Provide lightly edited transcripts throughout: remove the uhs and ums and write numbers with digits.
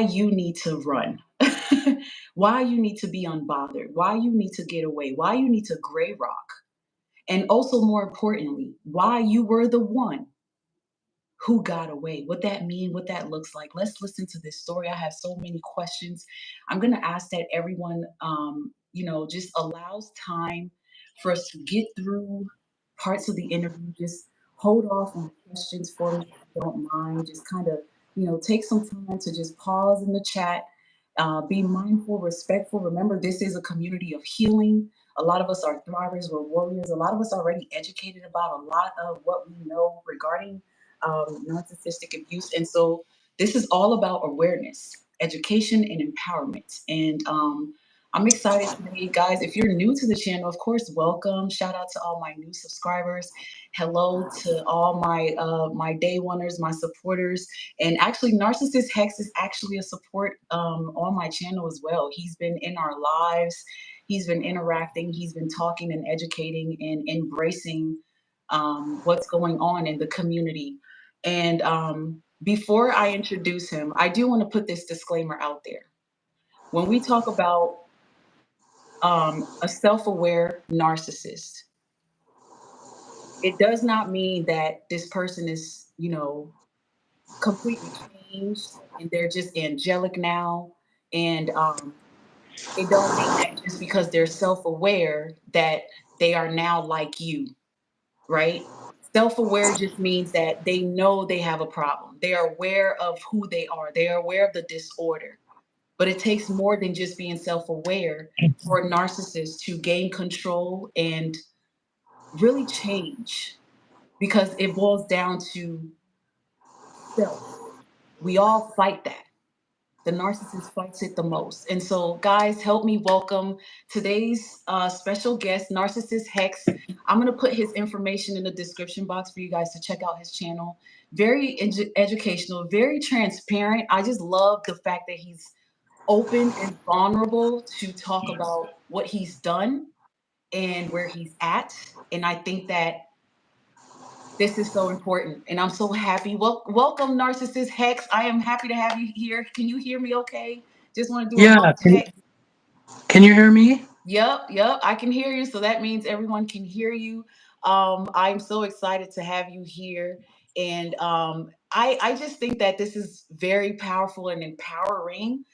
you need to run, why you need to be unbothered, why you need to get away, why you need to gray rock, and also more importantly, why you were the one who got away, what that mean, what that looks like. Let's listen to this story. I have so many questions. I'm going to ask that everyone, just allows time for us to get through parts of the interview. Just hold off on questions for me if you don't mind. Just kind of, take some time to just pause in the chat. Be mindful, respectful. Remember, this is a community of healing. A lot of us are thrivers, we're warriors. A lot of us are already educated about a lot of what we know regarding narcissistic abuse. And so this is all about awareness, education, and empowerment. And I'm excited today, guys. If you're new to the channel, of course, welcome. Shout out to all my new subscribers. Hello to all my day oneers, my supporters. And actually, Narcissist Hex is actually a support on my channel as well. He's been in our lives. He's been interacting. He's been talking and educating and embracing what's going on in the community. And before I introduce him, I do want to put this disclaimer out there. When we talk about a self-aware narcissist, it does not mean that this person is, completely changed and they're just angelic now. And it don't mean that just because they're self-aware that they are now like you, right? Self-aware just means that they know they have a problem. They are aware of who they are. They are aware of the disorder. But it takes more than just being self-aware for a narcissist to gain control and really change, because it boils down to self. We all fight that. The narcissist fights it the most. And so, guys, help me welcome today's special guest, Narcissist Hex. I'm going to put his information in the description box for you guys to check out his channel. Very educational, very transparent. I just love the fact that he's open and vulnerable to talk about what he's done and where he's at. And I think that this is so important, and I'm so happy. Welcome, Narcissist Hex. I am happy to have you here. Can you hear me okay? Just want to do a mic check. Can you hear me? Yep, I can hear you. So that means everyone can hear you. I'm so excited to have you here. And I just think that this is very powerful and empowering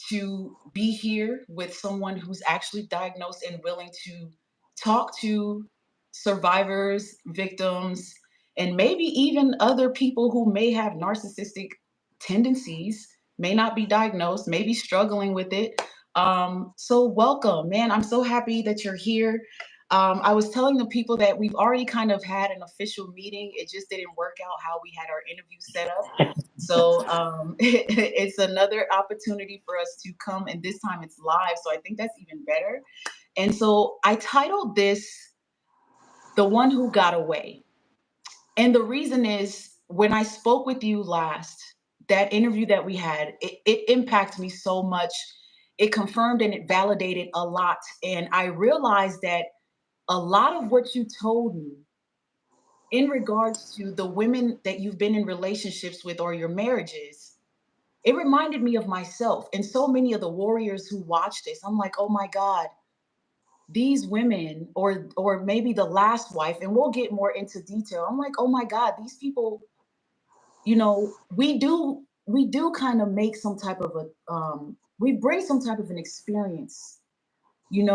to be here with someone who's actually diagnosed and willing to talk to survivors, victims, and maybe even other people who may have narcissistic tendencies, may not be diagnosed, may be struggling with it. So welcome, man. I'm so happy that you're here. I was telling the people that we've already kind of had an official meeting. It just didn't work out how we had our interview set up. So it's another opportunity for us to come, and this time it's live. So I think that's even better. And so I titled this "The One Who Got Away." And the reason is, when I spoke with you last, that interview that we had, it impacted me so much. It confirmed and it validated a lot. And I realized that a lot of what you told me in regards to the women that you've been in relationships with or your marriages, it reminded me of myself and so many of the warriors who watch this. I'm like, oh my God, these women, or maybe the last wife, and we'll get more into detail. I'm like, oh my God, these people, we do kind of make some type of a we bring some type of an experience. You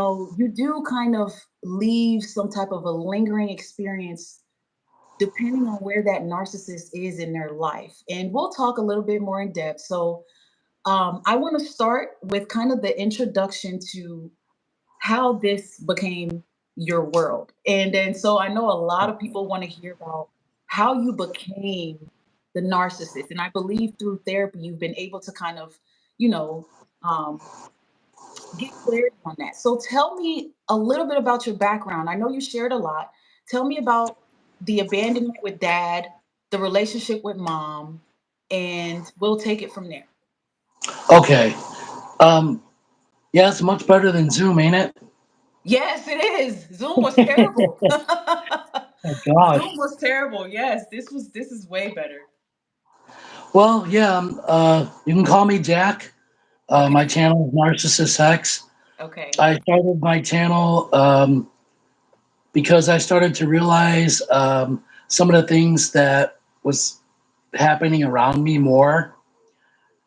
do kind of leave some type of a lingering experience depending on where that narcissist is in their life. And we'll talk a little bit more in depth. So I want to start with kind of the introduction to how this became your world. And then, so I know a lot of people want to hear about how you became the narcissist. And I believe through therapy, you've been able to kind of, you know, um, get clarity on that. So tell me a little bit about your background. I know you shared a lot. Tell me about the abandonment with dad, the relationship with mom, and we'll take it from there. Okay. Um, yeah, it's much better than Zoom, ain't it? Yes, it is. Zoom was terrible. Oh gosh. Zoom was terrible. Yes, this is way better. Well, yeah, you can call me Jack. My Okay. channel is Narcissist X. Okay. I started my channel because I started to realize some of the things that was happening around me more.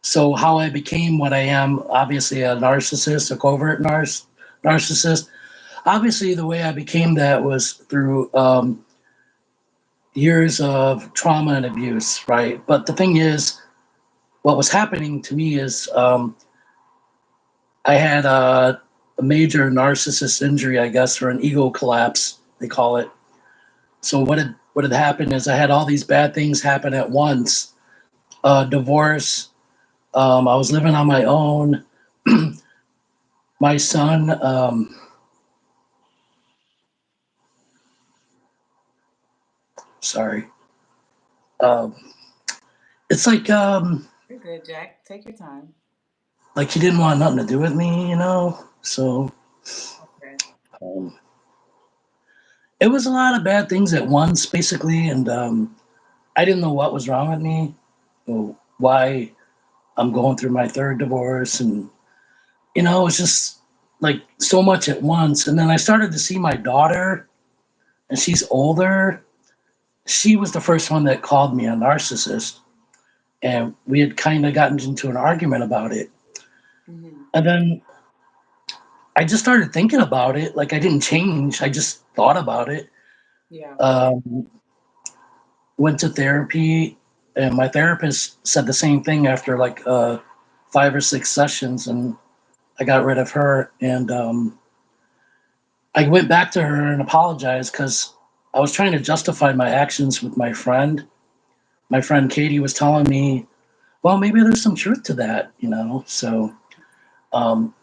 So how I became what I am, obviously a narcissist, a covert narcissist. Obviously, the way I became that was through years of trauma and abuse, right? But the thing is, what was happening to me is I had a major narcissist injury, I guess, or an ego collapse, they call it. So what had happened is I had all these bad things happen at once. Divorce. I was living on my own. My son. Sorry. Um, it's You're good, Jack. Take your time. like he didn't want nothing to do with me, you know. So Okay. um, it was a lot of bad things at once, basically, and I didn't know what was wrong with me, or why I'm going through my third divorce, and it was just like so much at once. And then I started to see my daughter, and she's older. She was the first one that called me a narcissist, and we had kind of gotten into an argument about it. Hmm. And then I just started thinking about it. Like I didn't change. I just thought about it. Yeah. Um, Went to therapy, and my therapist said the same thing after like 5 or 6 sessions, and I got rid of her. And I went back to her and apologized because I was trying to justify my actions with my friend. My friend Katie was telling me, well, maybe there's some truth to that. So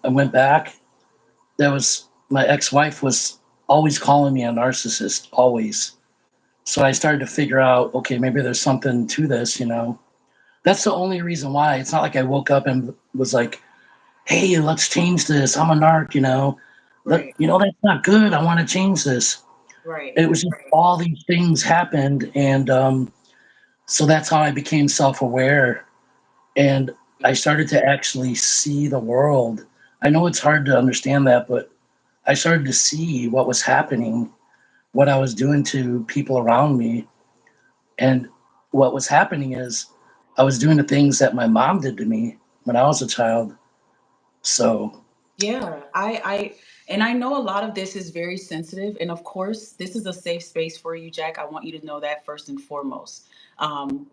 I went back. That was my ex-wife was always calling me a narcissist, always. So I started to figure out, okay, maybe there's something to this. That's the only reason why. It's not like I woke up and was like, hey, let's change this. I'm a narc. Right. That's not good. I want to change this. Right. It was just all these things happened. And so that's how I became self aware. And I started to actually see the world. I know it's hard to understand that, but I started to see what was happening, what I was doing to people around me. And what was happening is I was doing the things that my mom did to me when I was a child. So, Yeah, and I know a lot of this is very sensitive, and of course, this is a safe space for you, Jack. I want you to know that first and foremost.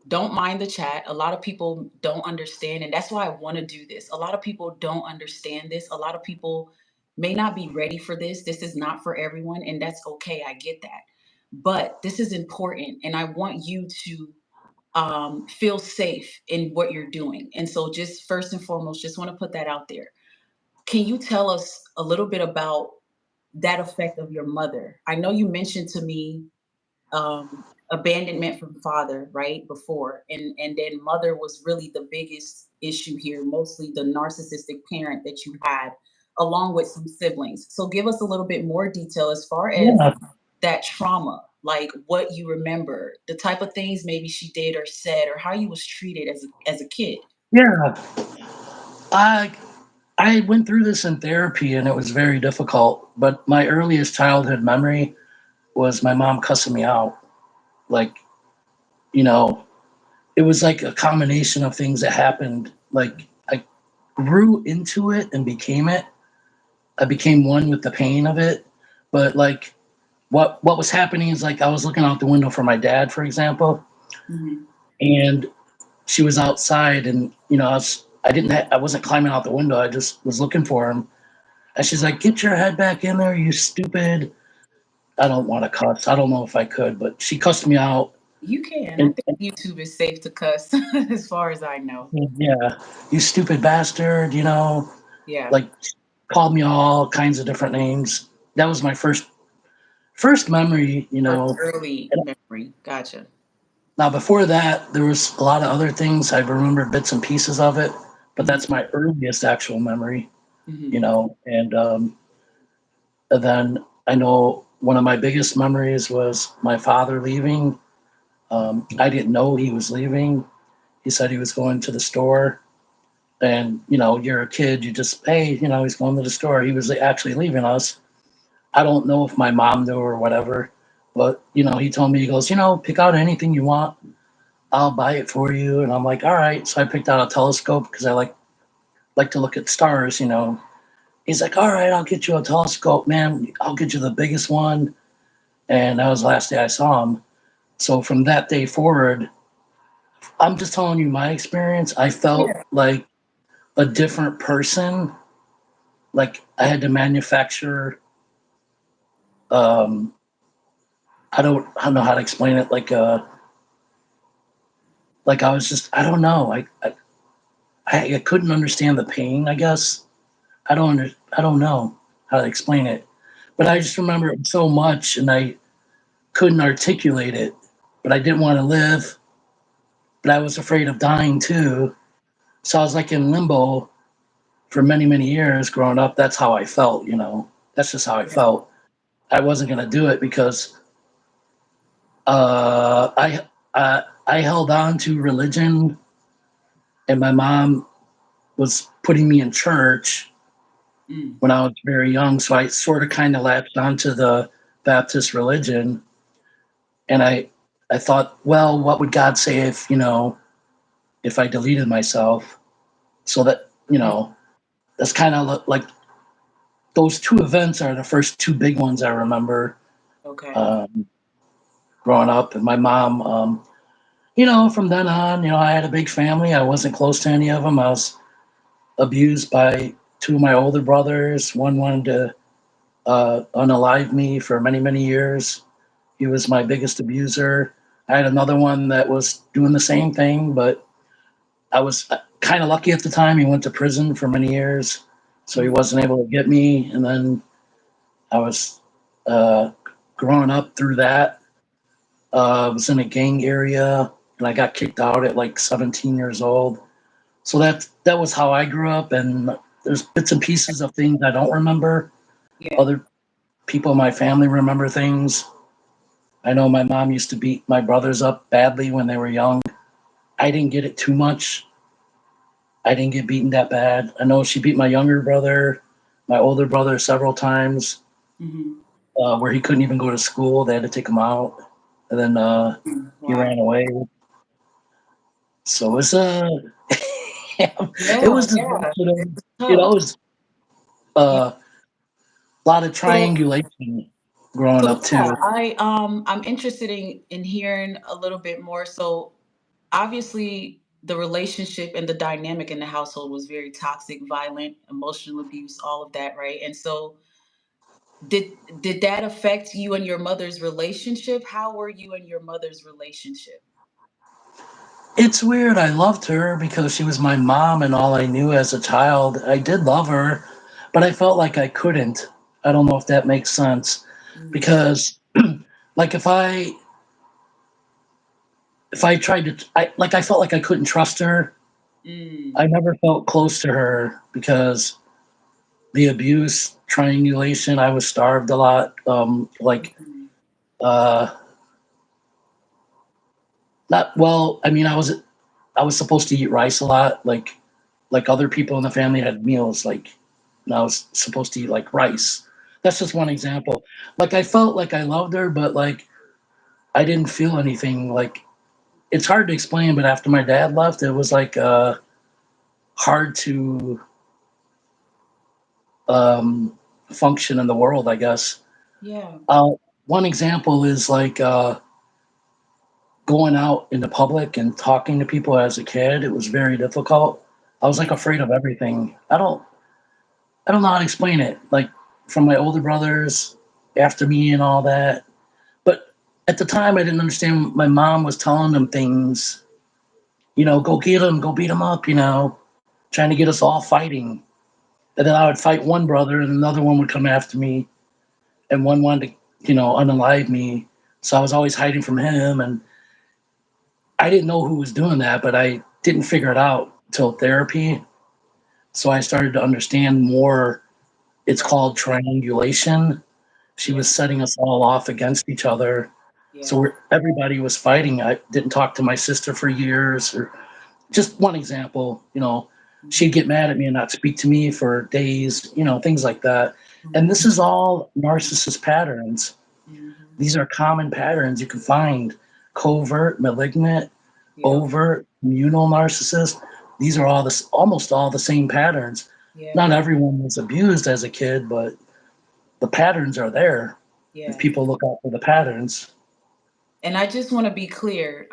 Don't mind the chat. A lot of people don't understand, and that's why I want to do this. A lot of people don't understand this. A lot of people may not be ready for this. This is not for everyone, and that's okay. I get that, but this is important, and I want you to feel safe in what you're doing. And so, just first and foremost, just want to put that out there. Can you tell us a little bit about that effect of your mother? I know you mentioned to me abandonment from father, right? Before, and then mother was really the biggest issue here, mostly the narcissistic parent that you had, along with some siblings. So give us a little bit more detail as far as yeah, that trauma, like what you remember, the type of things maybe she did or said, or how you was treated as a kid. yeah. I I went through this in therapy and it was very difficult, but my earliest childhood memory was my mom cussing me out. Like, you know, it was like a combination of things that happened. Like I grew into it and became it. I became one with the pain of it. But like what was happening is like I was looking out the window for my dad, for example, Mhm. and she was outside, and I wasn't climbing out the window. I just was looking for him, and she's like, "Get your head back in there, you stupid." I don't want to cuss. I don't know if I could, but she cussed me out, You can. I and, think YouTube is safe to cuss, as far as I know. yeah, you stupid bastard. Yeah, Like called me all kinds of different names. That was my first memory. first early memory. Gotcha. Now, before that, there was a lot of other things. I remember bits and pieces of it, but Mhm, that's my earliest actual memory, mhm. And then I know one of my biggest memories was my father leaving. I didn't know he was leaving. He said he was going to the store, and you're a kid, you just, hey, he's going to the store. He was actually leaving us. I don't know if my mom knew or whatever, but he told me, he goes, pick out anything you want, I'll buy it for you. And I'm like, all right. So I picked out a telescope because I like to look at stars. He's like, all right, I'll get you a telescope, man. I'll get you the biggest one. And that was the last day I saw him. So from that day forward, I'm just telling you my experience. I felt Yeah. like a different person. Like I had to manufacture. Um, I don't know how to explain it. Like I was just, I don't know. I couldn't understand the pain. I guess I don't know how to explain it. But I Yeah. just remember it so much, and I couldn't articulate it. But I didn't want to live. But I was afraid of dying too. So I was like in limbo for many, many years growing up. That's how I felt. That's just how I Yeah. felt. I wasn't going to do it because I held on to religion, and my mom was putting me in church Mm. when I was very young. So I sort of kind of latched onto the Baptist religion, and I thought, well, what would God say if I deleted myself? So that Mm. that's kind of like those two events are the first two big ones I remember Okay. um, growing up. And my mom, from then on, I had a big family. I wasn't close to any of them. I was abused by two of my older brothers. One wanted to unalive me for many, many years. He was my biggest abuser. I had another one that was doing the same thing, but I was kind of lucky at the time. He went to prison for many years, so he Mm. wasn't able to get me. And then I was uh, growing up through that. I was in a gang area, and I got kicked out at like 17 years old. So that was how I grew up. And there's bits and pieces of things I don't remember. Yeah. Other people in my family remember things. I know my mom used to beat my brothers up badly when they were young. I didn't get it too much. I didn't get beaten that bad. I know she beat my younger brother, my older brother several times, Hmm. where he couldn't even go to school. They had to take him out, and then he Wow. ran away. So it's it Yeah. was Yeah. dysfunctional. It's It tough. was Yeah. a lot of So triangulation growing so up yeah, too. I'm interested in hearing a little bit more. So obviously the relationship and the dynamic in the household was very toxic, violent, emotional abuse, all of that, right? And so did did that affect you and your mother's relationship? How were you and your mother's relationship? It's weird. I loved her because she was my mom and all I knew as a child. I did love her, but I felt like I couldn't. I don't know if that makes sense. Mm. Because like if I tried to I felt like I couldn't trust her. Mm. I never felt close to her because the abuse, triangulation, I was starved a lot. Mhm. Uh not well, I mean I was supposed to eat rice a lot, like other people in the family had meals, and I was supposed to eat like rice. That's just one example. Like I felt like I loved her, but like I didn't feel anything. Like it's hard to explain, but after my dad left, it was like hard to um, function in the world, I guess. Yeah. Uh, One example is like going out in the public and talking to people as a kid. It was very difficult. I was like Yeah. afraid of everything. I don't know how to explain it. Like from my older brothers after me and all that. But at the time, I didn't understand. My mom was telling them things, go get them, go beat them up, trying to get us all fighting. And then I would fight one brother, and another one would come after me, and one wanted to, unalive me. So I was always hiding from him, and I didn't know who was doing that, but I didn't figure it out till therapy. So I started to understand more. It's Right. called triangulation. She was Yeah. setting us all off against each other. So Yeah. everybody was fighting. I didn't talk to my sister for years, or just one example, she'd Mhm. get mad at me and not speak to me for days, things like that. And this is all narcissist patterns. Mhm. These are common patterns you can find: covert, malignant, Yep. overt, communal narcissist. These are almost all the same patterns. Yeah. Not everyone was abused as a kid, but the patterns are there if Yes. people look out for the patterns. And I just want to be clear.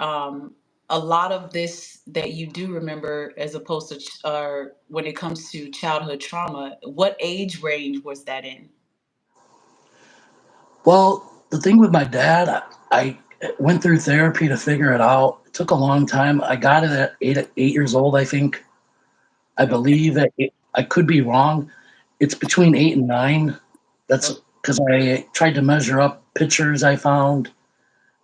A lot of this that you do remember, as opposed to, when it comes to childhood trauma, what age range was that in? Well, the thing with my dad, I went through therapy to figure it out. It took a long time. I got it at 8 years old, I think. I Okay. believe that I could be wrong. It's between 8 and 9. That's because I tried to measure up pictures I found,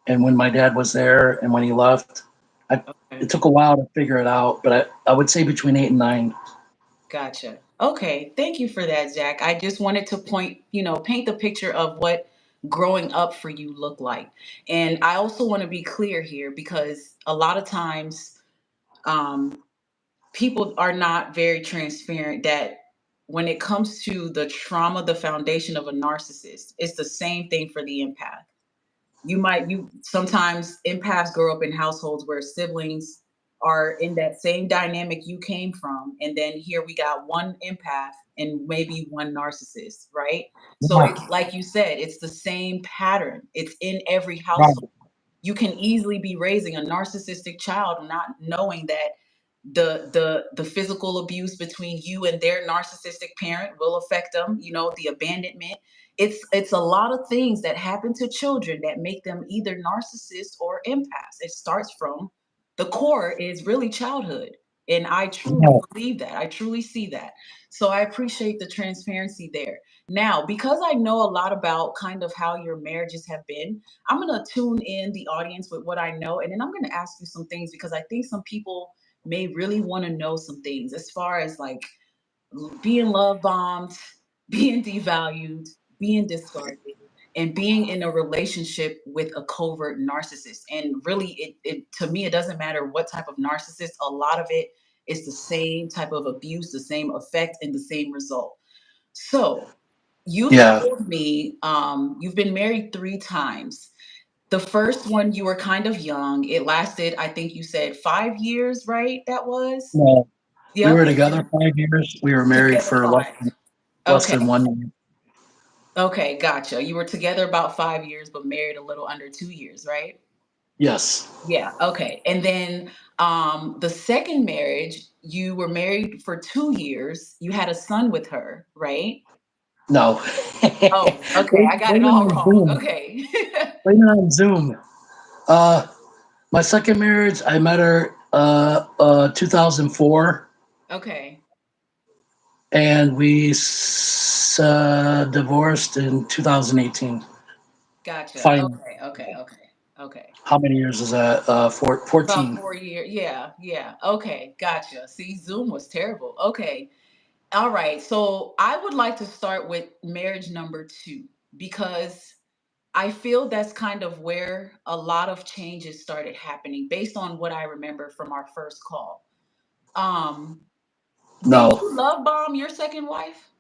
and when my dad was there and when he left. It Okay. took a while to figure it out, but I would say between 8 and 9. Gotcha. Okay. Thank you for that, Jack. I just wanted to paint the picture of what growing up for you looked like. And I also want to be clear here because a lot of times, um, people are not very transparent that when it comes to the trauma, the foundation of a narcissist, it's the same thing for the empath. You sometimes empaths grow up in households where siblings are in that same dynamic you came from, and then here we got one empath and maybe one narcissist, right? So Yeah, it's like you said, it's the same pattern. It's in every right. household. You can easily be raising a narcissistic child not knowing that the physical abuse between you and their narcissistic parent will affect them, the abandonment. It's a lot of things that happen to children that make them either narcissists or empaths. It starts from the core is really childhood, and I truly Yeah, believe that. I truly see that. So I appreciate the transparency there. Now, because I know a lot about kind of how your marriages have been, I'm going to tune in the audience with what I know, and then I'm going to ask you some things because I think some people may really want to know some things as far as like being love bombed, being devalued, being discarded, and being in a relationship with a covert narcissist. And really, it to me, it doesn't matter what type of narcissist. A lot of it is the same type of abuse, the same effect, and the same result. So you've yeah. told me you've been married 3 times. The first one, you were kind of young. It lasted, I think you said 5 years, right? That was? No, we Yep. were And together then 5 years. We were married together for less 5. than, less Okay. than 1 year. Okay. Gotcha. You were together about 5 years, but married a little under 2 years, right? Yes. Yeah. Okay. And then the second marriage, you were married for 2 years. You had a son with her, right? No. Oh, okay. Blame I got it blame it all on wrong. Zoom. Okay. Blame it on Zoom. Uh, my second marriage, I met her 2004, Okay. and we divorced in 2018. Gotcha. Finally. Okay. Okay. Okay. Okay. How many years is that? About 14. 4 years. Yeah, yeah. Okay, gotcha. See, Zoom was terrible. Okay. All right. So I would like to start with marriage number 2 because I feel that's kind of where a lot of changes started happening based on what I remember from our first call. Um, did No. you love bomb your second wife?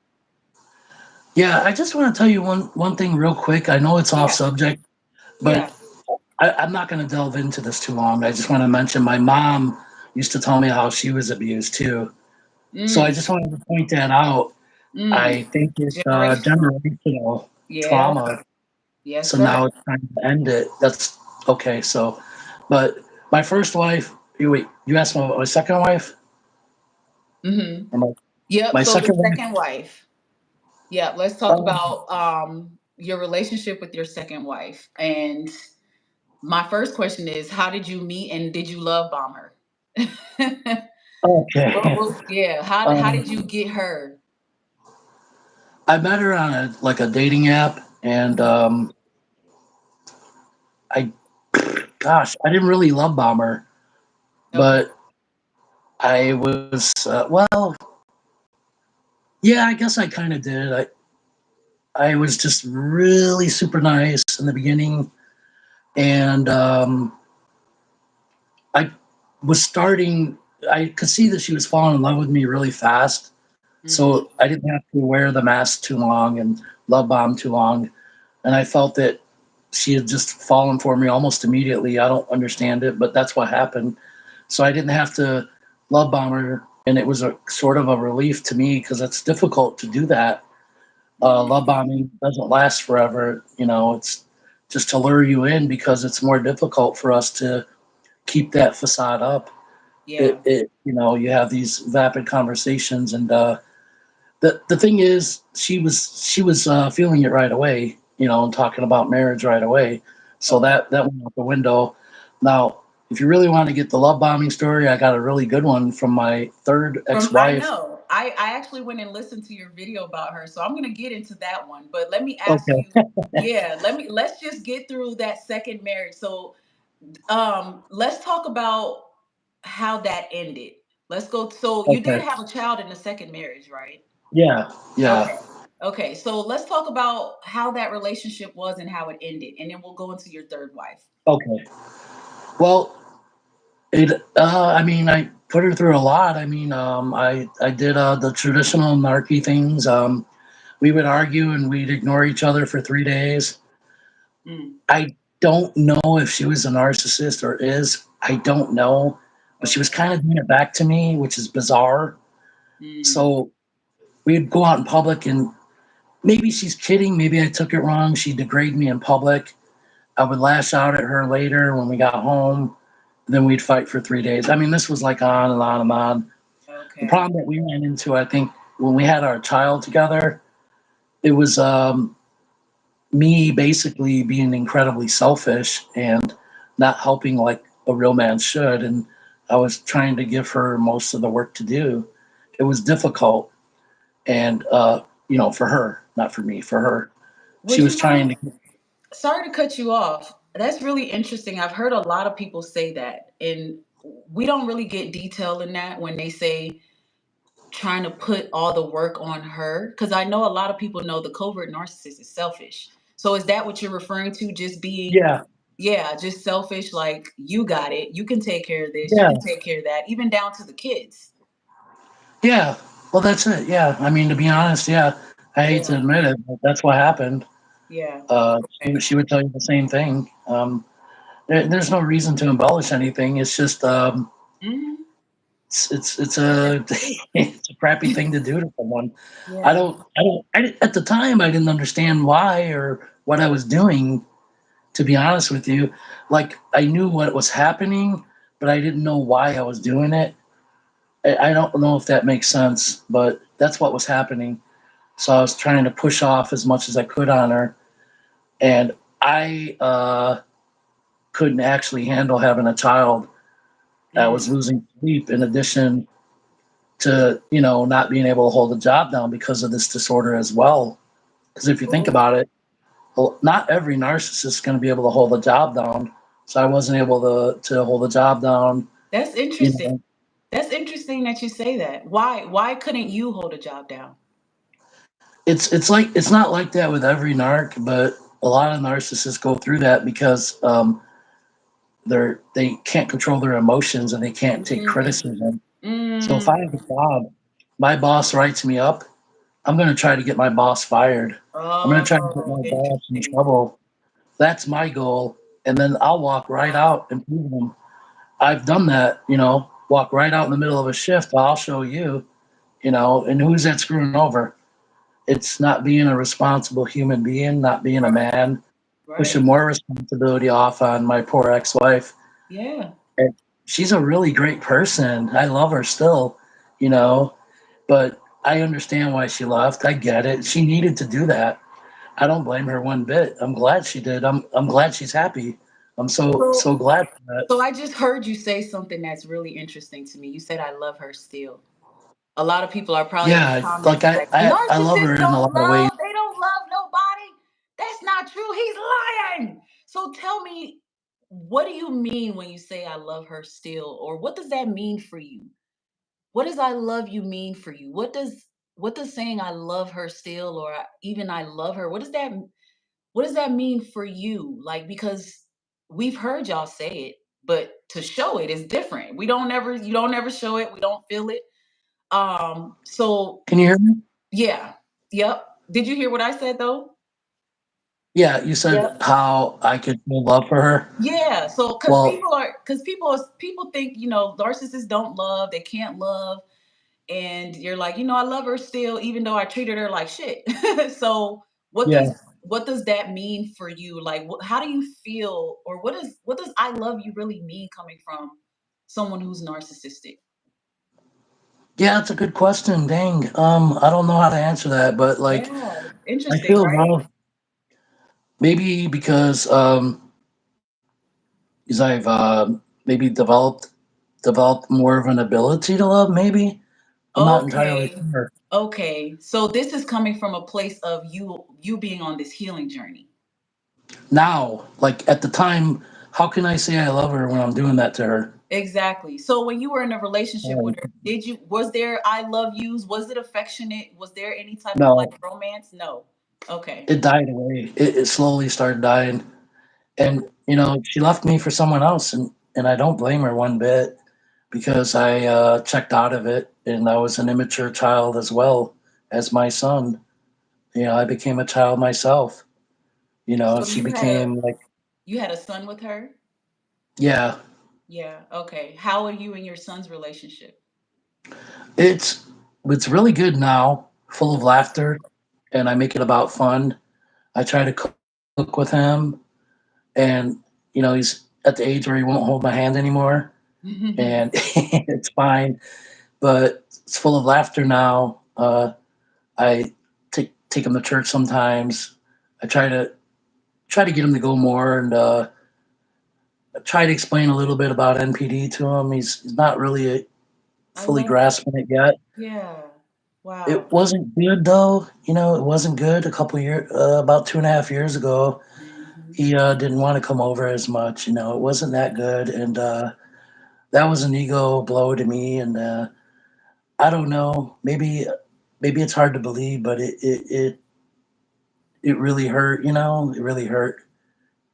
Yeah, I just want to tell you one thing real quick. I know it's off Yeah, subject, yeah. but I'm not going to delve into this too long. I just want to mention my mom used to tell me how she was abused too. So I Mm, just wanted to point that out. mm. I think it's Generational. generational Yeah. trauma. Yes, So sir. now it's time to end it. That's okay. So, but my first wife, you asked me about my second wife? Mm-hmm. Or Yep. my So the second wife? second wife. Yeah, let's talk Um, about your relationship with your second wife. And my first question is, how did you meet and did you love bomb her? okay. Yeah, how did you Um, get her? I met her on a dating app, and Mhm. I gosh, I didn't really love bomb her, Okay. but I was well, yeah, I guess I kind of did. I was just really super nice in the beginning, and I was starting. I could see that she was falling in love with me really fast. Mhm. So I didn't have to wear the mask too long and love bomb too long. And I felt that she had just fallen for me almost immediately. I don't understand it, but that's what happened. So I didn't have to love bomb her, and it was a sort of a relief to me because it's difficult to do that. Love bombing doesn't last forever. It's just to lure you in because it's more difficult for us to keep that facade up. Yeah. You have these vapid conversations, and the thing is, she was feeling it right away, and talking about marriage right away. So Okay. that went out the window. Now, if you really want to get the love bombing story, I got a really good one from my third I ex-wife. know. I actually went and listened to your video about her, so I'm gonna get into that one. But let me ask Okay, you, yeah, let's just get through that second marriage. So let's talk about how that ended. Let's go. So you did okay, have a child in the second marriage, right? yeah, yeah, Okay. Okay. So let's talk about how that relationship was and how it ended, and then we'll go into your third wife. okay. Well, I mean, I put her through a lot. I mean, I did the traditional narky things. We would argue and we'd ignore each other for 3 days. Mm, I don't know if she was a narcissist or is. I don't know. But she was okay. kind of doing it back to me, which is bizarre. Mm, So we'd go out in public and maybe she's kidding. Maybe I took it wrong. She'd degrade me in public. I would lash out at her later when we got home. Then we'd fight for 3 days. I mean, this was like on and on and on. The okay. problem that we ran into, I think, when we had our child together, it was me basically being incredibly selfish and not helping like a real man should. And I was trying to give her most of the work to do. It was difficult. And, for her, not for me, for her. Well, She was you trying know, to, sorry to cut you off. That's really interesting. I've heard a lot of people say that, and we don't really get detail in that when they say trying to put all the work on her. Because I know a lot of people know the covert narcissist is selfish. So is that what you're referring to? Just being, yeah, yeah, just selfish, like you got it. You can take care of this, you yeah, can take care of that, even down to the kids. yeah. Well, that's it. Yeah. I mean, to be honest, yeah, I hate to Yeah, admit it, but that's what happened. yeah. She, Okay. she would tell you the same thing. There's no reason to embellish anything. It's just, Hmm. it's That's the a truth. it's a crappy thing to do to someone. Yeah. At the time I didn't understand why or what I was doing. To be honest with you, like I knew what was happening, but I didn't know why I was doing it. I don't know if that makes sense, but that's what was happening. So I was trying to push off as much as I could on her, and I couldn't actually handle having a child. I was Mm. losing sleep in addition to not being able to hold a job down because of this disorder as well. Because if you think Well, about it, well, not every narcissist is going to be able to hold a job down. So I wasn't able to hold a job down. that's You interesting. know, That's interesting that you say that. Why couldn't you hold a job down? it's not like that with every narc, but a lot of narcissists go through that because they can't control their emotions and they can't take Mm. criticism. So if I have a Mm. job, my boss writes me up, I'm going to try to get my boss fired. I'm going to try to get Oh, my boss in interesting. trouble. That's my goal. And then I'll walk right Wow. out and prove them. I've done that, walk right out in the middle of a shift. I'll show you, and who's that screwing over? It's not being a responsible human being, not being a Right. man, pushing Right. more responsibility off on my poor ex-wife. Yeah. And she's a really great person. I love her still, you know, but I understand why she left. I get it. She needed to do that. I don't blame her one bit. I'm glad she did. I'm glad she's happy. I'm So so glad for that. so I just heard you say something that's really interesting to me. You said I love her still. A lot of people are probably in the Yeah, like comments like, I love her narcissists in a lot of ways. they don't love nobody. That's not true. He's lying. So tell me, what do you mean when you say I love her still? Or what does that mean for you? What does I love you mean for you? What does saying I love her still or even I love her, what does that mean for you? Like, because we've heard y'all say it, but to show it is different. You don't ever show it. We don't feel it. So Can you hear me? yeah. Yep. Did you hear what I said though? Yeah, you said Yep. how I could feel love for her. Yeah. So Well, because people think, narcissists don't love, they can't love. And you're like, I love her still, even though I treated her like shit. So yeah, what does that mean for you? Like, how do you feel, or what does I love you really mean coming from someone who's narcissistic? yeah, it's a good question. Dang, I don't know how to answer that, but like, Yeah, I interesting, feel right? love maybe because I've maybe developed more of an ability to love. Maybe I'm not entirely Okay. sure. Okay. So this is coming from a place of you being on this healing journey. Now, like at the time, how can I say I love her when I'm doing that to her? Exactly. So when you were in a relationship with Um, her, was there I love yous? Was it affectionate? Was there any type of like no, romance? No. Okay. it died away. It slowly started dying, and she left me for someone else, and I don't blame her one bit because I checked out of it, and I was an immature child as well as my son. I became a child myself. So She became like, you had a son with her? yeah, Yeah. Okay. How are you and your son's relationship? it's it's really good now, full of Okay. laughter, and I make it about fun. I try to cook with him, and he's at the age where he won't hold my hand anymore, and it's fine. But it's full of laughter now. I take him to church sometimes. I try to get him to go more, and try to explain a little bit about NPD to him. He's not really I fully love that. grasping it yet. Yeah. Wow. It wasn't good though. It wasn't good a couple years, about 2.5 years ago. Mhm. He didn't want to come over as much. It wasn't that good, and that was an ego blow to me. And I don't know. Maybe it's hard to believe, but it really hurt. It really hurt.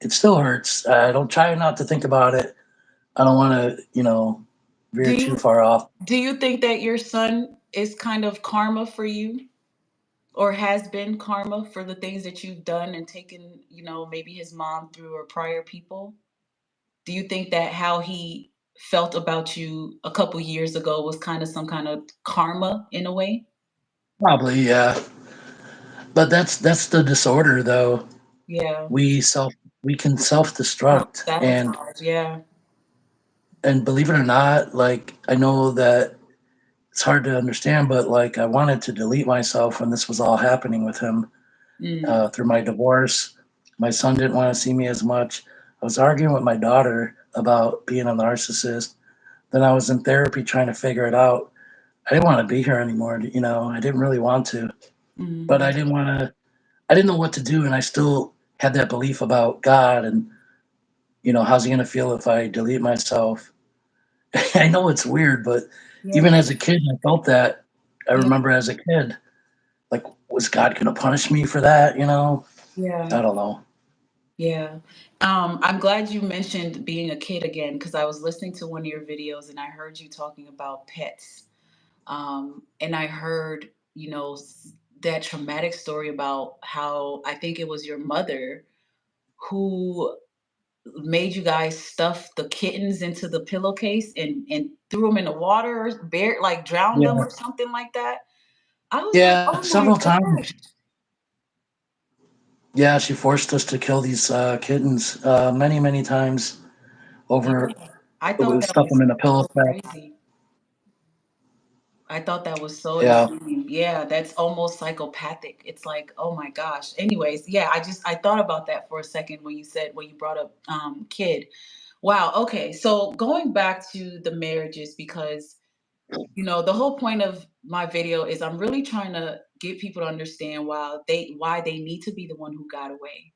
It still hurts. I don't try not to think about it. I don't want to, Do veer too you far off. do you think that your son is kind of karma for you? Or has been karma for the things that you've done and taken, maybe his mom through or prior people? Do you think that how he felt about you a couple years ago was kind of some kind of karma in a way? Probably, yeah. But that's the disorder, though. Yeah. We self we can self destruct, Sabotage. Yeah. and believe it or not, like I know that it's hard to understand, but like I wanted to delete myself when this was all happening with him Mm. through my divorce. My son didn't want to see me as much. I was arguing with my daughter about being a narcissist. Then I was in therapy trying to figure it out. I didn't want to be here anymore. I didn't really want to, but Mhm. I didn't know what to do, and I still had that belief about God, and how's he gonna feel if I delete myself? I know it's weird, but even Yeah. as a kid, I felt that. I Yeah. remember as a kid, like, was God gonna punish me for that? Yeah. I don't know. Yeah. I'm glad you mentioned being a kid again because I was listening to one of your videos and I heard you talking about pets. And I heard, that traumatic story about how I think it was your mother who made you guys stuff the kittens into the pillowcase and threw them in the water, or like drowned them Yeah, or something like that. I was like, yeah, oh my several times. gosh. Yeah, she forced us to kill these kittens many, many times. Over, Yeah. I we thought would that stuff was them in a pillow so sack. crazy. I thought that was so Yeah, insane. Yeah, that's almost psychopathic. It's like, oh my gosh. Anyways, yeah, I thought about that for a second when you brought up kid. Wow. Okay. So going back to the marriages, because the whole point of my video is I'm really trying to get people to understand why they need to be the one who got away.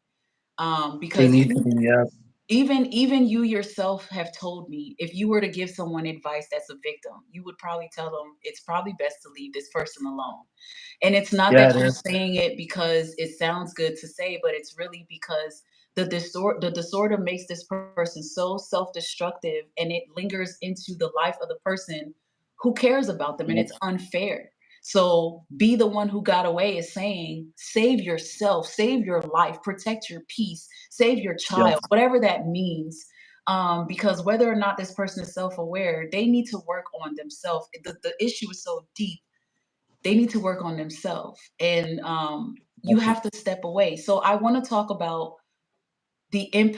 they Because need to be. Yes, even you yourself have told me if you were to give someone advice that's a victim, you would probably tell them it's probably best to leave this person alone. And it's not yeah, that it you're is. saying it because it sounds good to say, but it's really because The disorder makes this person so self-destructive, and it lingers into the life of the person who cares about them, and Yep. it's unfair. So be the one who got away is saying, save yourself, save your life, protect your peace, save your child, Yes. whatever that means. Because whether or not this person is self-aware, they need to work on themselves. The issue is so deep. They need to work on themselves, and you have to step away. So I want to talk about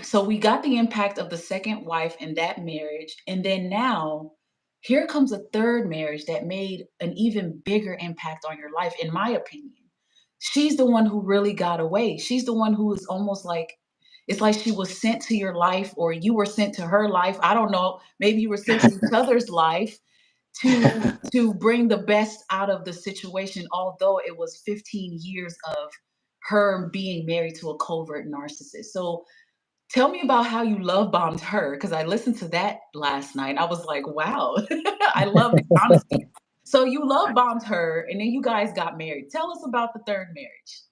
so we got the impact of the second wife in that marriage, and then now here comes a third marriage that made an even bigger impact on your life, in my opinion. She's the one who really got away. She's the one who is almost like, it's like she was sent to your life, or you were sent to her life. I don't know, maybe you were sent to each other's life to bring the best out of the situation, although it was 15 years of her being married to a covert narcissist. So tell me about how you love bombed her, because I listened to that last night. I was like, wow, I love the honesty. So you love bombed her, and then you guys got married. Tell us about the third marriage.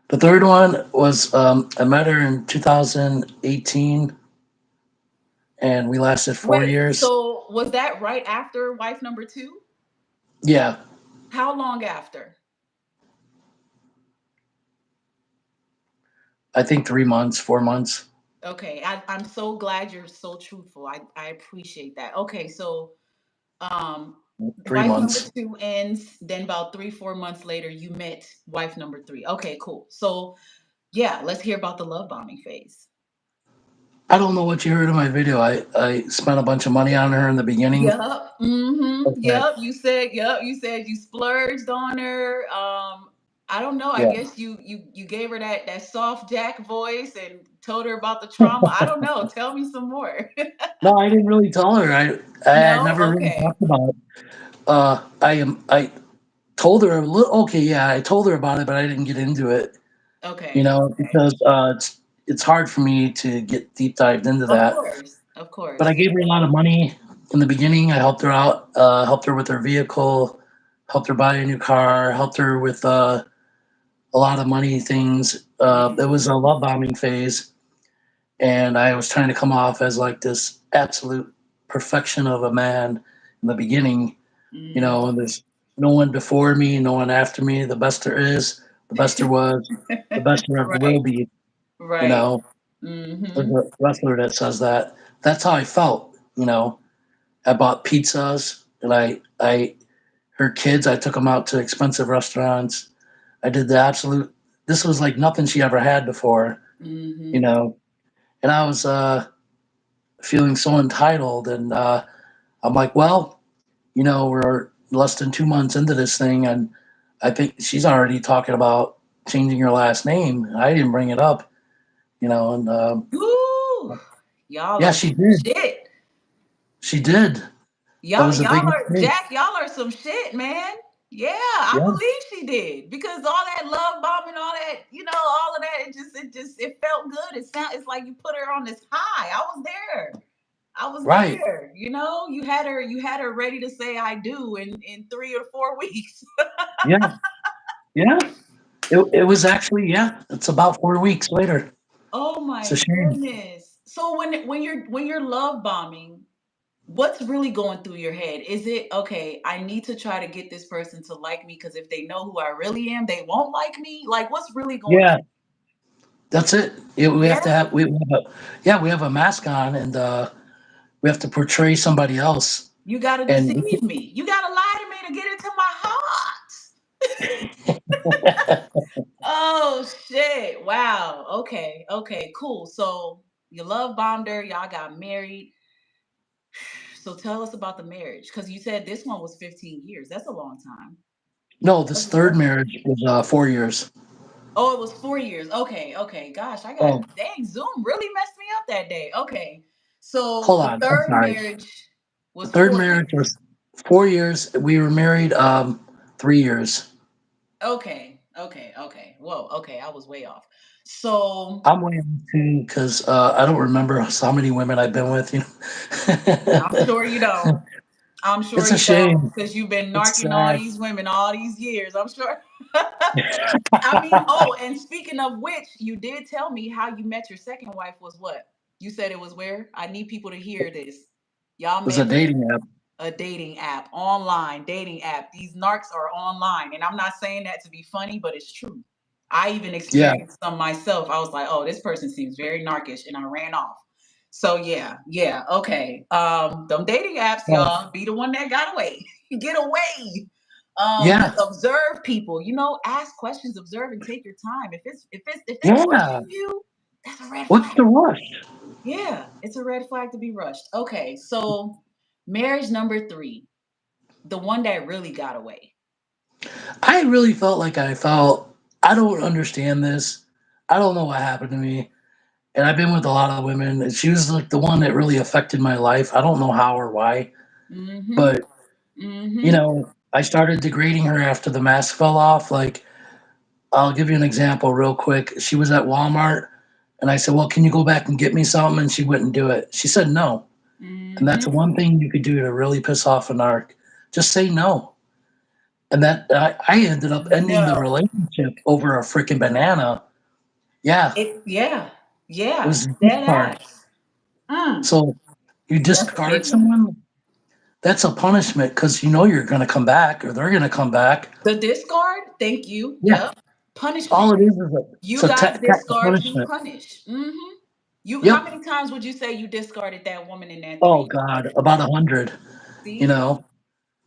The third one was I met her in 2018, and we lasted 4 years. So was that right after wife number two? Yeah, How long after? I think 3 months, 4 months, Okay, I'm so glad you're so truthful. I appreciate that. Okay, so um, three wife number months. two ends. Then about 3, 4 months later, you met wife number three. Okay, cool. So yeah, let's hear about the love bombing phase. I don't know what you heard in my video. I spent a bunch of money on her in the beginning. Yep. Mm-hmm. Okay. Yep. You said you splurged on her. I don't know. I Yeah. guess you gave her that soft jack voice and told her about the trauma. I don't know. Tell me some more. No, I didn't really tell her. I had No? never really Okay. talked about it. I told her a little. Okay, yeah, I told her about it, but I didn't get into it. Okay. Okay. Because it's hard for me to get deep dived into Of that. course. Of But I course. gave her a lot of money in the beginning. I helped her out, helped her with her vehicle, helped her buy a new car, helped her with a lot of money things. It was a love bombing phase, and I was trying to come off as like this absolute perfection of a man in the beginning. And Mm-hmm. there's no one before me, no one after me. The best there is, the best there was, the best there ever will Right. be. You Right. know, there's Mm-hmm. a wrestler that says that. That's how I felt. I bought pizzas, and her kids. I took them out to expensive restaurants. I did the absolute. This was like nothing she ever had before. You Mm-hmm. know, and I was feeling so entitled, and I'm like, well, we're less than 2 months into this thing, and I think she's already talking about changing her last name. I didn't bring it up, and Woo! Y'all yeah, are she some did. shit. She did. That Y'all, was a big y'all are mistake. Jack. Y'all are some shit, man. Yeah, I Yeah, believe she did, because all that love bombing, all that, all of that. It felt good. It's like you put her on this high. I was there. I was right. there. You had her ready to say I do in 3 or 4 weeks. Yeah, yeah. It was actually, yeah. It's about 4 weeks later. Oh It's a my shame. goodness. So when you're love bombing, what's really going through your head? Is it, okay, I need to try to get this person to like me, because if they know who I really am, they won't like me? Like, what's really going Yeah, through? that's it. We have Yeah, to have we have a mask on, and we have to portray somebody else. you got to And deceive me. You got to lie to me to get into my heart. Oh shit. Wow. Okay. Okay, cool. So you love bombed her, y'all got married. So tell us about the marriage, because you said this one was 15 years. That's a long time. no, this Let's third go. marriage was 4 years. Oh, it was 4 years. Okay, okay. Gosh, Oh, dang, Zoom really messed me up that day. Okay. So hold the on. I'm third sorry. marriage The was third 4 years. marriage was 4 years. We were married 3 years. Okay, okay, okay. Whoa, okay, I was way off. So I'm waiting too because I don't remember how many women I've been with. I'm sure you don't. I'm sure It's a you don't, shame. because you've been It's narking all sad. these women all these years. I'm sure. I mean, oh, and speaking of which, you did tell me how you met your second wife was what? You said it was where? I need people to hear this. Y'all It was a met dating app. a dating app, online dating app. These narcs are online. And I'm not saying that to be funny, but it's true. I even Yeah, experienced some myself. I was like, oh, this person seems very narkish, and I ran off. So yeah, yeah, okay. Them dating apps, well, y'all, be the one that got away. Get away. Just yeah, observe people, ask questions, observe, and take your time. If they're yeah. rushing you, that's a red What's flag. the rush? Yeah, it's a red flag to be rushed. Okay, so marriage number three, the one that really got away. I really felt like I felt, I don't understand this. I don't know what happened to me. And I've been with a lot of women, and she was like the one that really affected my life. I don't know how or why, Mm-hmm. but Mm-hmm. I started degrading her after the mask fell off. Like, I'll give you an example real quick. She was at Walmart, and I said, "Well, can you go back and get me something?" And she wouldn't do it. She said no. And that's Mm-hmm. one thing you could do to really piss off a narc. Just say no. And that I ended up ending the No. relationship over a freaking banana. Yeah, Yeah. it Yeah. was a Dead discard. ass. Mm. So you That's a discard big one. someone, that's a punishment because you know you're going to come back or they're going to come back. The discard, thank you. Yeah, Yep. Punishment. all it is You it's a guys discard to punishment. punish. Mm-hmm. How Yep. many times would you say you discarded that woman in that Oh three? God, about 100. You See? know,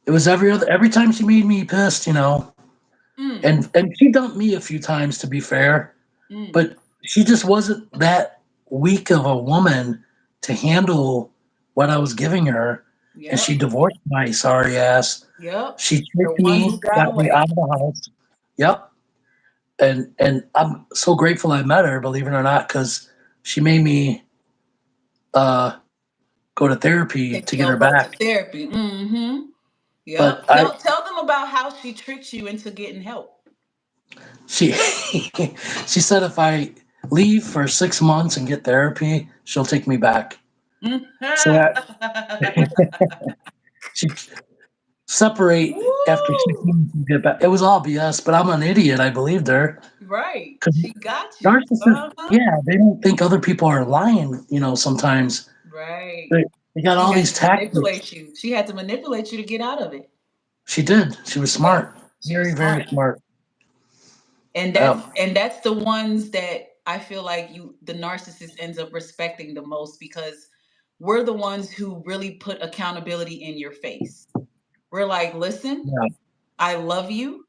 it was every time she made me pissed. Mm. And she dumped me a few times to be fair, Mm. but she just wasn't that weak of a woman to handle what I was giving her, and Yep. she divorced my sorry ass. Yep. She The tricked one who me, got got me away. out of the house. Yep. And I'm so grateful I met her, believe it or not, because she made me uh, go to therapy to get her Go to back. therapy. Mm-hmm. But Yep. Tell them about how she tricked you into getting help. she she said if I leave for 6 months and get therapy, she'll take me back. Mm. So that she separate after six Woo! months and get back. It was all BS, but I'm an idiot. I believed her. Right. Because She got you. narcissists, Uh-huh. yeah, they don't think other people are lying. Sometimes Right. they got She all had these to tactics. manipulate you. She had to manipulate you to get out of it. She did. She was Yep. smart. She was Very, very smart. smart. And Yeah. that's the ones that I feel like the narcissist ends up respecting the most, because we're the ones who really put accountability in your face. We're like, listen, Yeah. I love you,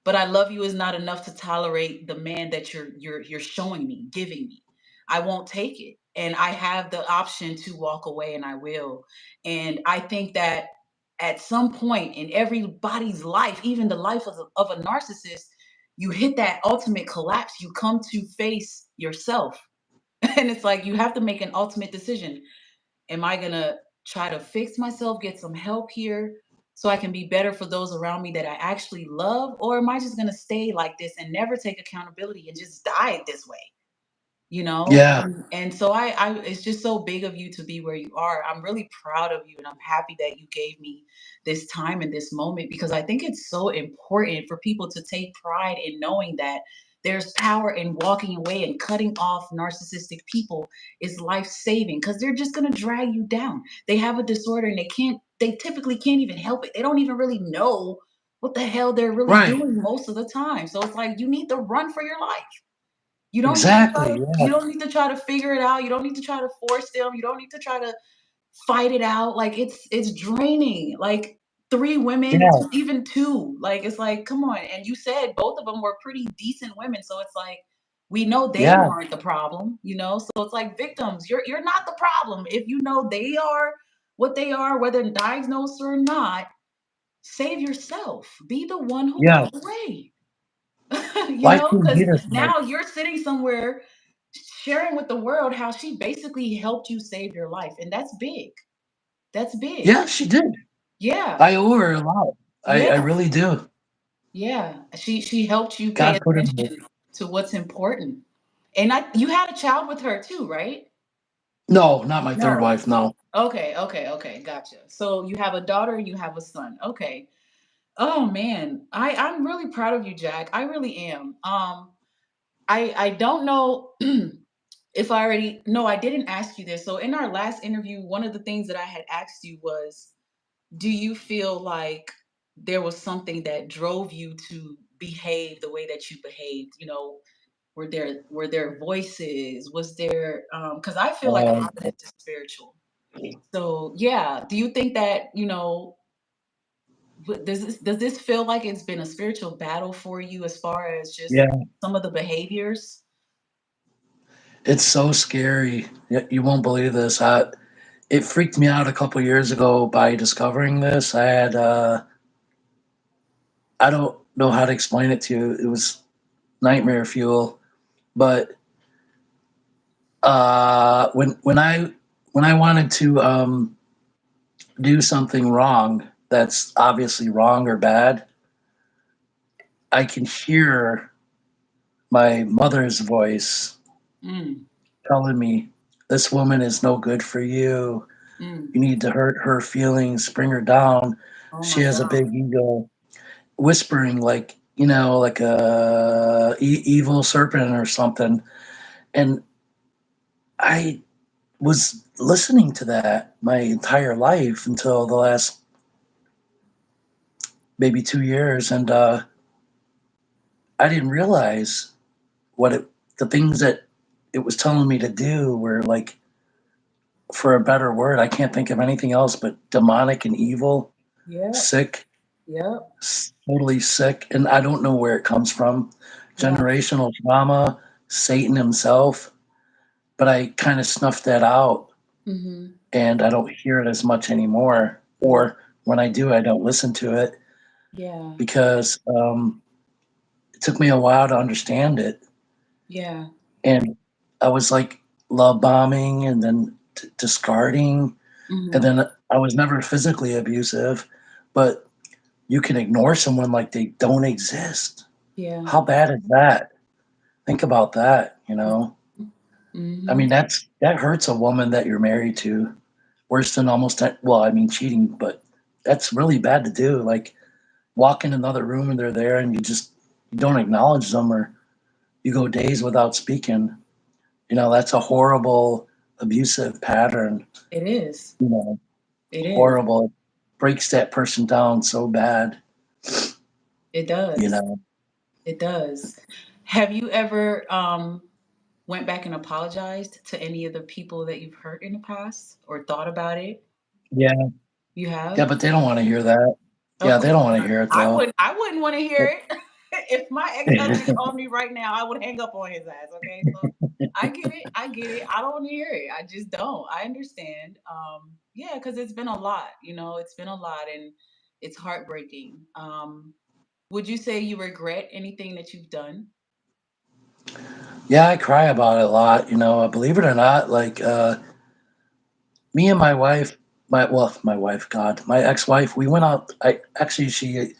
but I love you is not enough to tolerate the man that you're showing me, giving me. I won't take it. And I have the option to walk away, and I will. And I think that at some point in everybody's life, even the life of a narcissist, you hit that ultimate collapse. You come to face yourself. And it's like you have to make an ultimate decision. Am I going to try to fix myself, get some help here so I can be better for those around me that I actually love? Or am I just going to stay like this and never take accountability and just die this way? Yeah. And so it's just so big of you to be where you are. I'm really proud of you, and I'm happy that you gave me this time and this moment, because I think it's so important for people to take pride in knowing that there's power in walking away, and cutting off narcissistic people is life saving, because they're just going to drag you down. They have a disorder, and they typically can't even help it. They don't even really know what the hell they're really Right. doing most of the time. So it's like you need to run for your life. You don't need to try Exactly. to Yeah. you don't need to try to figure it out. You don't need to try to force them. You don't need to try to fight it out. Like it's draining. Like three women, Yeah. even two. Like it's like, come on. And you said both of them were pretty decent women, so it's like we know they Yeah. weren't the problem. So it's like victims. You're not the problem. If you know they are what they are, whether diagnosed or not, save yourself. Be the one who Yeah. got away. Life can Because beat us, man. now you're sitting somewhere sharing with the world how she basically helped you save your life. And that's big. That's big. Yeah, she did. Yeah. I owe her a lot. I Yeah. really do. Yeah. She helped you pay God put her in attention to what's important. And you had a child with her too, right? No, not my third No. wife. No. Okay, okay, okay, gotcha. So you have a daughter and you have a son. Okay. Oh man, I'm really proud of you, Jack. I really am. I don't know if I already no, I didn't ask you this. So in our last interview, one of the things that I had asked you was, do you feel like there was something that drove you to behave the way that you behaved? You know, were there voices? Was there because I feel like a Um, lot of this is spiritual. So yeah, do you think that, does this feel like it's been a spiritual battle for you as far as just yeah, some of the behaviors? it's so scary. You won't believe this. It freaked me out a couple years ago by discovering this. I don't know how to explain it to you. It was nightmare fuel. But when I wanted to do something wrong, that's obviously wrong or bad, I can hear my mother's voice Mm, telling me, "This woman is no good for you. mm. You need to hurt her feelings, bring her down. Oh She my has a God. big ego." Whispering like, like a evil serpent or something. And I was listening to that my entire life until the last maybe 2 years, and I didn't realize the things that it was telling me to do were like, for a better word, I can't think of anything else but demonic and evil, Yep. sick, Yep. totally sick, and I don't know where it comes from. Yeah. Generational trauma, Satan himself, but I kind of snuffed that out, Hmm. and I don't hear it as much anymore. Yeah. Or when I do, I don't listen to it Yeah. because it took me a while to understand it. Yeah. And I was like love bombing and then discarding. And Hmm. then I was never physically abusive, but you can ignore someone like they don't exist. Yeah. How bad is that? Think about that. I Hmm. mean, that hurts a woman that you're married to worse than almost, well, I mean, cheating, but that's really bad to do. Like, walk in another room and they're there and you don't acknowledge them, or you go days without speaking. That's a horrible abusive pattern. It is. You know, It is. horrible. It breaks that person down so bad. It You does. know. It does. Have you ever went back and apologized to any of the people that you've hurt in the past or thought about it? Yeah, You yeah, have? but they don't want to hear that. Of Yeah, they course don't want to not. hear it I though. wouldn't I wouldn't want to hear it. If my ex-husband called me right now, I would hang up on his ass. Okay. So I get it. I get it. I don't want to hear it. I just don't. I understand. Yeah, because it's been a lot, it's been a lot and it's heartbreaking. Would you say you regret anything that you've done? Yeah, I cry about it a lot. Believe it or not, like me and my wife, my wife, God, my ex-wife, we went out. I actually,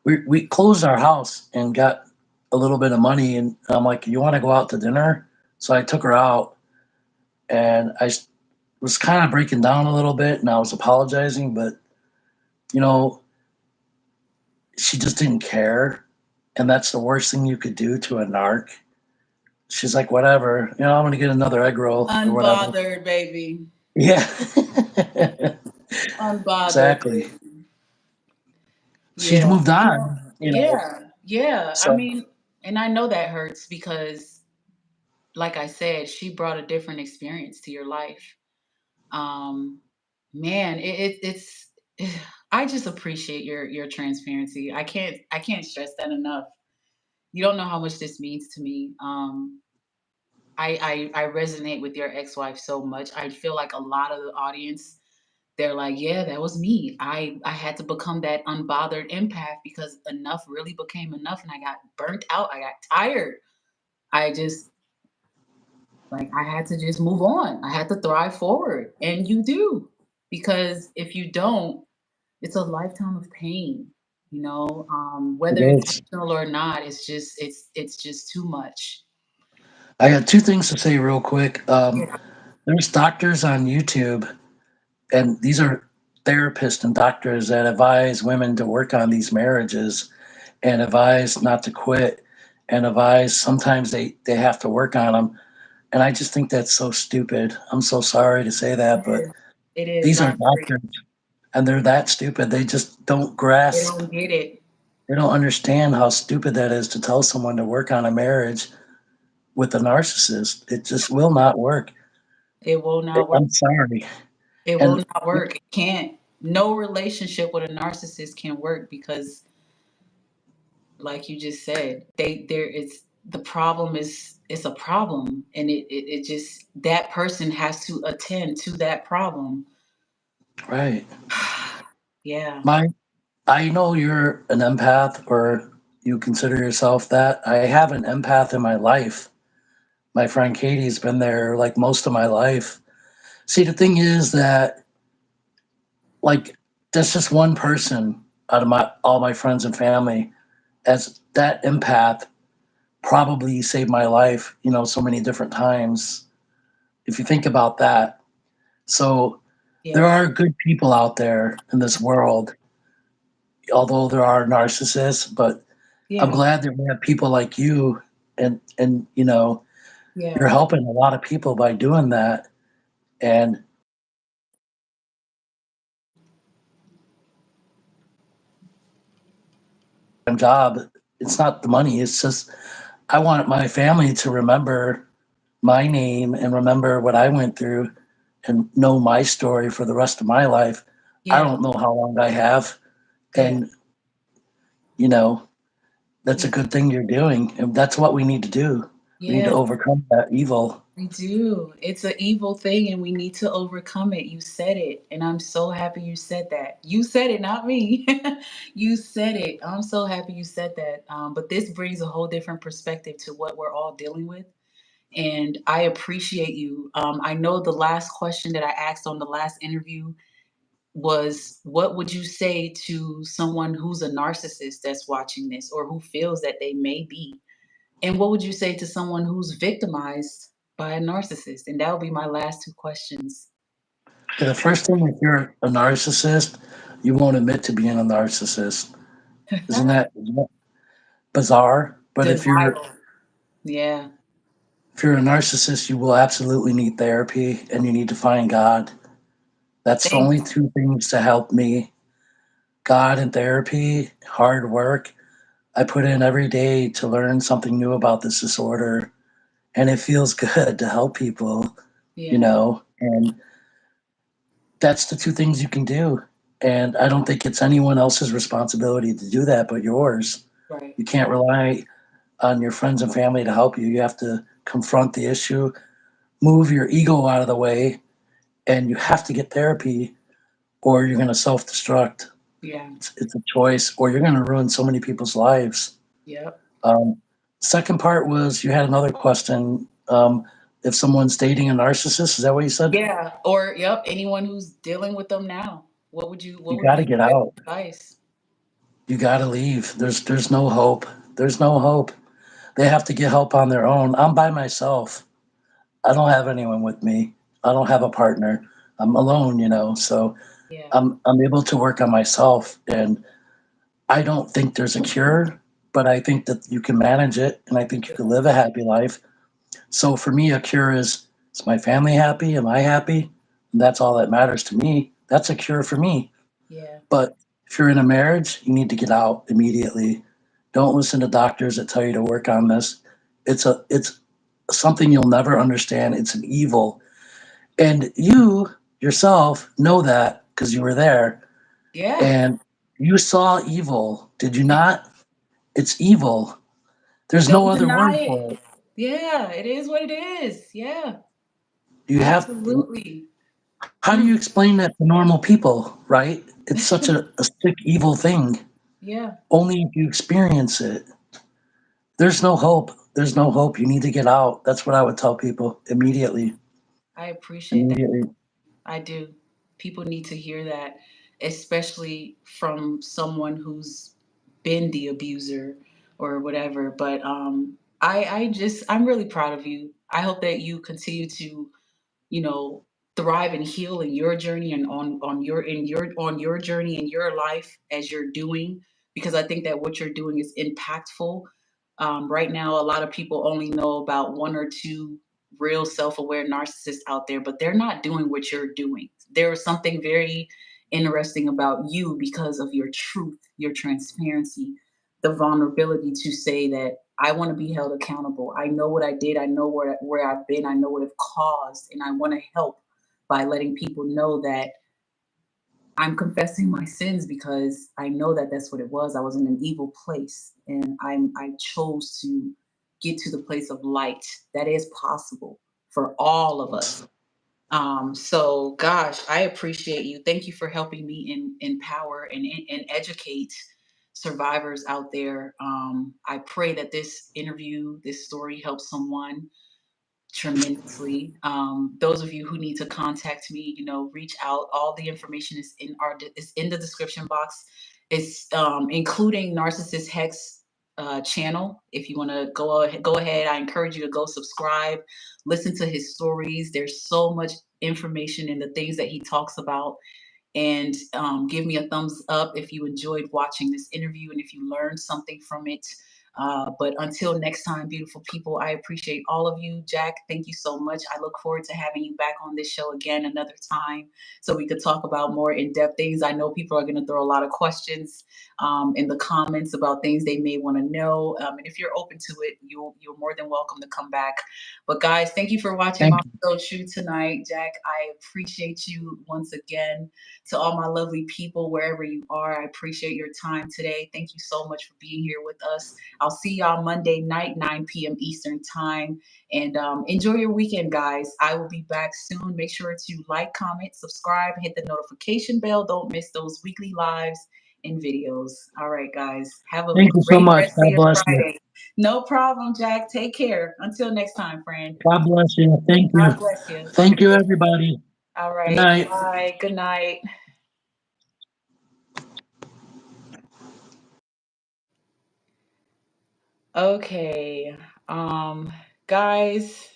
we closed our house and got a little bit of money, and I'm like, "You want to go out to dinner?" So I took her out, and was kind of breaking down a little bit, and I was apologizing, but you know, she just didn't care, and that's the worst thing you could do to a narc. She's like, "Whatever, I'm gonna get another egg roll or whatever." Unbothered, baby. Yeah, Unbothered, exactly. baby. She's Yeah. moved on. Yeah. Yeah. I So mean, and I know that hurts because, like I said, she brought a different experience to your life. Um, man, it's. I just appreciate your transparency. I can't stress that enough. You don't know how much this means to me. I resonate with your ex-wife so much. I feel like a lot of the audience, they're like, yeah, that was me. I had to become that unbothered empath because enough really became enough and I got burnt out. I got tired. I just like I had to just move on. I had to thrive forward. And you do. Because if you don't, it's a lifetime of pain. it Whether it's is. intentional or not, it's just too much. I got two things to say real quick. Yeah. There's doctors on YouTube And these are therapists and doctors that advise women to work on these marriages and advise not to quit and advise sometimes they have to work on them. And I just think that's so stupid. I'm so sorry to say that, It but is. It is. these I are agree. doctors and they're that stupid. They just don't They grasp. don't get it. They don't understand how stupid that is to tell someone to work on a marriage with a narcissist. It just will not work. It will not work. I'm sorry. It will And not work. It can't. No relationship with a narcissist can work because, like you just said, there is the problem is it's a problem, and it just that person has to attend to that problem. right. Yeah, My I know you're an empath or you consider yourself that. I have an empath in my life. My friend Katie's been there like most of my life. See, the thing is that like that's just one person out of my all my friends and family as that empath probably saved my life, so many different times. If you think about that. So there yeah, are good people out there in this world, although there are narcissists, but I'm yeah, glad that we have people like you and you're yeah. helping a lot of people by doing that. And job, it's not the money, it's just I want my family to remember my name and remember what I went through and know my story for the rest of my life. I Yeah, don't know how long I have. yeah, And, you know, that's yeah, a good thing you're doing. And that's what we need to do. We need to yeah. overcome that evil. We do. It's an evil thing, and we need to overcome it. You said it, and I'm so happy you said that. You said it, not me. You said it. I'm so happy you said that. But this brings a whole different perspective to what we're all dealing with, and I appreciate you. I know the last question that I asked on the last interview was, "What would you say to someone who's a narcissist that's watching this, or who feels that they may be?" And what would you say to someone who's victimized by a narcissist? And that would be my last 2 questions. Yeah, the first thing, if you're a narcissist, you won't admit to being a narcissist. Isn't that bizarre? But Denial. Yeah. if you're a narcissist, you will absolutely need therapy and you need to find God. That's the Thank only you. two things to help me. God and therapy, hard work. I put in every day to learn something new about this disorder, and it feels good to help people, Yeah. and that's the two things you can do. And I don't think it's anyone else's responsibility to do that but yours. Right. You can't rely on your friends and family to help you. You have to confront the issue, move your ego out of the way, and you have to get therapy or you're going to self destruct. Yeah. It's a choice, or you're going to ruin so many people's lives. Yep. Um, Second part was you had another question. If someone's dating a narcissist, is that what you said? Yeah. Or yep, anyone who's dealing with them now. What You would got be to get your out. advice? You got to leave. There's no hope. There's no hope. They have to get help on their own. I'm by myself. I don't have anyone with me. I don't have a partner. I'm alone, so Yeah. I'm able to work on myself, and I don't think there's a cure, but I think that you can manage it, and I think you can live a happy life. So for me, a cure is my family happy? Am I happy? And that's all that matters to me. That's a cure for me. Yeah. But if you're in a marriage, you need to get out immediately. Don't listen to doctors that tell you to work on this. It's something you'll never understand. It's an evil. And you yourself know that because you were there Yeah. and you saw evil. Did you not? It's evil. There's no Don't other deny word it. for it. Yeah, it is what it is. Yeah. You have Absolutely. How do Mm. you explain that to normal people, right? It's such a sick, evil thing. Yeah. Only if you experience it. There's no hope. There's no hope. You need to get out. That's what I would tell people immediately. I appreciate that. Immediately. I do. People need to hear that, especially from someone who's been the abuser or whatever. But I'm really proud of you. I hope that you continue to, you know, thrive and heal in your journey and on your journey in your life as you're doing, because I think that what you're doing is impactful. Right now, a lot of people only know about one or two real self-aware narcissists out there, but they're not doing what you're doing. There is something very interesting about you because of your truth, your transparency, the vulnerability to say that I want to be held accountable. I know what I did. I know where I've been. I know what I've caused, and I want to help by letting people know that I'm confessing my sins because I know that that's what it was. I was in an evil place, and I chose to get to the place of light that is possible for all of us. So, gosh, I appreciate you. Thank you for helping me empower and educate survivors out there. I pray that this interview, this story helps someone tremendously. Those of you who need to contact me, reach out. All the information is in the description box. It's including Narcissist Hex channel. If you want to go ahead. I encourage you to go subscribe, listen to his stories. There's so much information in the things that he talks about, and give me a thumbs up if you enjoyed watching this interview and if you learned something from it. But until next time, beautiful people, I appreciate all of you. Jack, thank you so much. I look forward to having you back on this show again another time so we could talk about more in-depth things. I know people are going to throw a lot of questions in the comments about things they may want to know. And if you're open to it, you're more than welcome to come back. But guys, thank you for watching Thank my you. show tonight. Jack, I appreciate you once again. To all my lovely people, wherever you are, I appreciate your time today. Thank you so much for being here with us. I'll see y'all Monday night, 9 p.m. Eastern time. And enjoy your weekend, guys. I will be back soon. Make sure to like, comment, subscribe, hit the notification bell. Don't miss those weekly lives and videos. All right, guys. Have a Thank you so great much. rest of God your bless you. Friday. No problem, Jack. Take care. Until next time, friend. God bless you. Thank you. God bless you. Thank you, everybody. All Good right. night. Bye. Good night. Okay. Guys,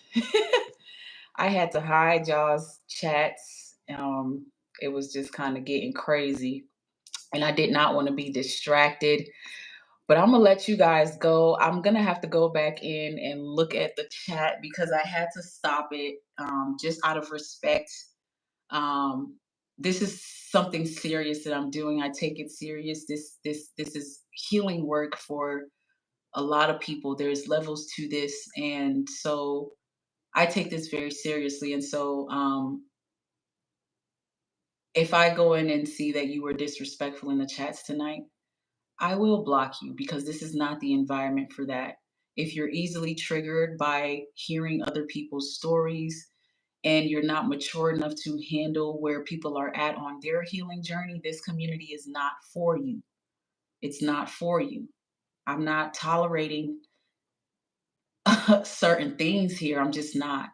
I had to hide y'all's chats. It was just kind of getting crazy, and I did not want to be distracted. But I'm gonna let you guys go. I'm gonna have to go back in and look at the chat because I had to stop it just out of respect. Um, this is something serious that I'm doing. I take it serious. This is healing work for a lot of people. There's levels to this, and so I take this very seriously. And so if I go in and see that you were disrespectful in the chats tonight, I will block you because this is not the environment for that. If you're easily triggered by hearing other people's stories and you're not mature enough to handle where people are at on their healing journey, this community is not for you. It's not for you. I'm not tolerating certain things here. I'm just not.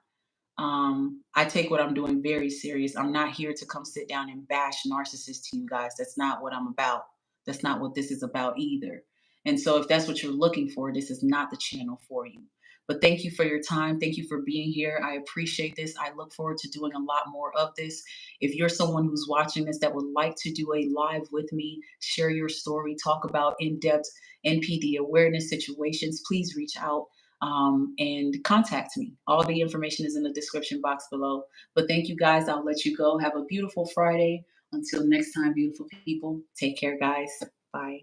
I take what I'm doing very serious. I'm not here to come sit down and bash narcissists to you guys. That's not what I'm about. That's not what this is about either. And so if that's what you're looking for, this is not the channel for you. But thank you for your time. Thank you for being here. I appreciate this. I look forward to doing a lot more of this. If you're someone who's watching this that would like to do a live with me, share your story, talk about in-depth NPD awareness situations, please reach out and contact me. All the information is in the description box below. But thank you guys. I'll let you go. Have a beautiful Friday. Until next time, beautiful people. Take care, guys. Bye.